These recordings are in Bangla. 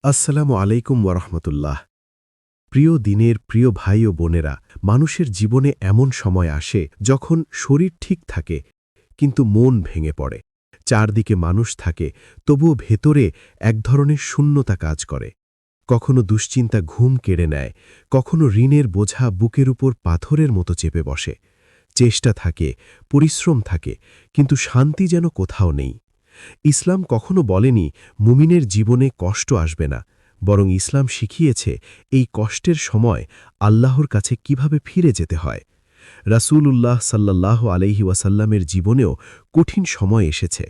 আসসালামু আলাইকুম ওয়ারহমতুল্লাহ। প্রিয় দিনের প্রিয় ভাই ও বোনেরা, মানুষের জীবনে এমন সময় আসে যখন শরীর ঠিক থাকে কিন্তু মন ভেঙে পড়ে। চারদিকে মানুষ থাকে, তবুও ভেতরে এক ধরনের শূন্যতা কাজ করে। কখনো দুশ্চিন্তা ঘুম কেড়ে নেয়, কখনো ঋণের বোঝা বুকের উপর পাথরের মতো চেপে বসে। চেষ্টা থাকে, পরিশ্রম থাকে, কিন্তু শান্তি যেন কোথাও নেই। ইসলাম কখনো বলেনি মুমিনের জীবনে কষ্ট আসবে না, বরং ইসলাম শিখিয়েছে এই কষ্টের সময় আল্লাহর কাছে কিভাবে ফিরে যেতে হয়। রাসূলুল্লাহ সাল্লাল্লাহু আলাইহি ওয়াসাল্লামের জীবনেও কঠিন সময় এসেছে,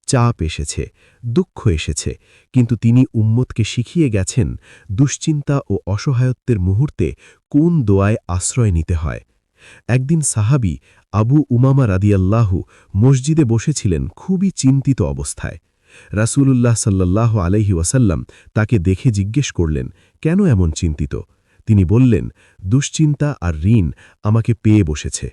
চাপ এসেছে, দুঃখ এসেছে, কিন্তু তিনি উম্মতকে শিখিয়ে গেছেন দুশ্চিন্তা ও অসহায়ত্বের মুহূর্তে কোন দোয়ায় আশ্রয় নিতে হয়। একদিন সাহাবী আবু উমামা রাদিয়াল্লাহু মসজিদে বসেছিলেন খুবই চিন্তিত অবস্থায়। রাসূলুল্লাহ সাল্লাল্লাহু আলাইহি ওয়াসাল্লাম তাকে দেখে জিজ্ঞেস করলেন, কেন এমন চিন্তিত? তিনি বললেন, দুশ্চিন্তা আর ঋণ আমাকে পেয়ে বসেছে।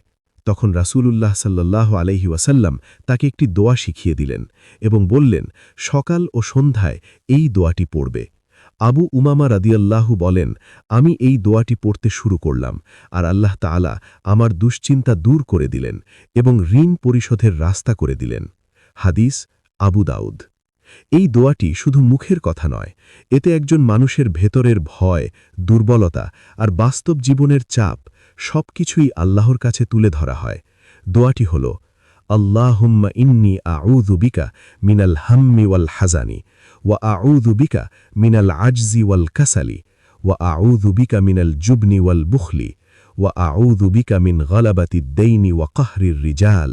তখন রাসূলুল্লাহ সাল্লাল্লাহু আলাইহি ওয়াসাল্লাম তাকে একটি দোয়া শিখিয়ে দিলেন এবং বললেন, সকাল ও সন্ধ্যায় এই দোয়াটি পড়বে। আবু উমামা রাদিয়াল্লাহু বলেন, আমি এই দোয়াটি পড়তে শুরু করলাম, আর আল্লাহ তাআলা আমার দুশ্চিন্তা দূর করে দিলেন এবং ঋণ পরিশোধের রাস্তা করে দিলেন। হাদিস আবু দাউদ। এই দোয়াটি শুধু মুখের কথা নয়, এতে একজন মানুষের ভেতরের ভয়, দুর্বলতা আর বাস্তব জীবনের চাপ সবকিছুই আল্লাহর কাছে তুলে ধরা হয়। দোয়াটি হল, আল্লাহুম্মা ইন্নী আউযু বিকা মিনাল হাম্মি ওয়াল হাজানি ওয়া আউযু বিকা মিনাল আজজি ওয়াল কাসালি ওয়া আউযু বিকা মিনাল জুবনি ওয়াল বুখলি ওয়া আউযু বিকা মিন গালাবাতিদ দাইনি ওয়া কাহরির রিজাল।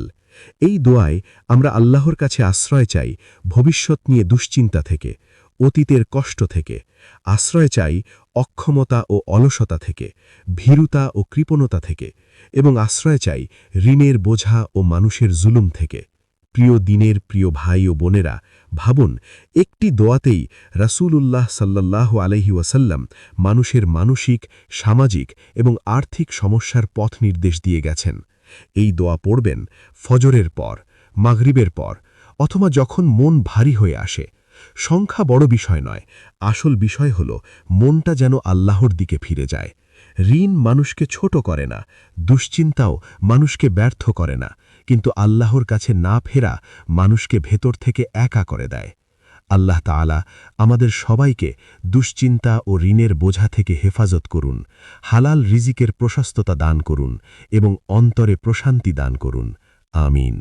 এই দোয়ায় আমরা আল্লাহর কাছে আশ্রয় চাই ভবিষ্যৎ নিয়ে দুশ্চিন্তা থেকে, অতীতের কষ্ট থেকে। আশ্রয় চাই অক্ষমতা ও অলসতা থেকে, ভীরুতা ও কৃপণতা থেকে, এবং আশ্রয় চাই ঋণের বোঝা ও মানুষের জুলুম থেকে। প্রিয় দিনের প্রিয় ভাই ও বোনেরা, ভাবুন, একটি দোয়াতেই রাসূলুল্লাহ সাল্লাল্লাহু আলাইহি ওয়াসাল্লাম মানুষের মানসিক, সামাজিক এবং আর্থিক সমস্যার পথ নির্দেশ দিয়ে গেছেন। এই দোয়া পড়বেন ফজরের পর, মাগরিবের পর, অথবা যখন মন ভারী হয়ে আসে। সংখ্যা বড় বিষয় নয়, আসল বিষয় হল মনটা যেন আল্লাহর দিকে ফিরে যায়। ঋণ মানুষকে ছোট করে না, দুশ্চিন্তাও মানুষকে ব্যর্থ করে না, কিন্তু আল্লাহর কাছে না ফেরা মানুষকে ভেতর থেকে একা করে দেয়। আল্লাহ তাআলা আমাদের সবাইকে দুশ্চিন্তা ও ঋণের বোঝা থেকে হেফাজত করুন, হালাল রিজিকের প্রশস্ততা দান করুন এবং অন্তরে প্রশান্তি দান করুন। আমিন।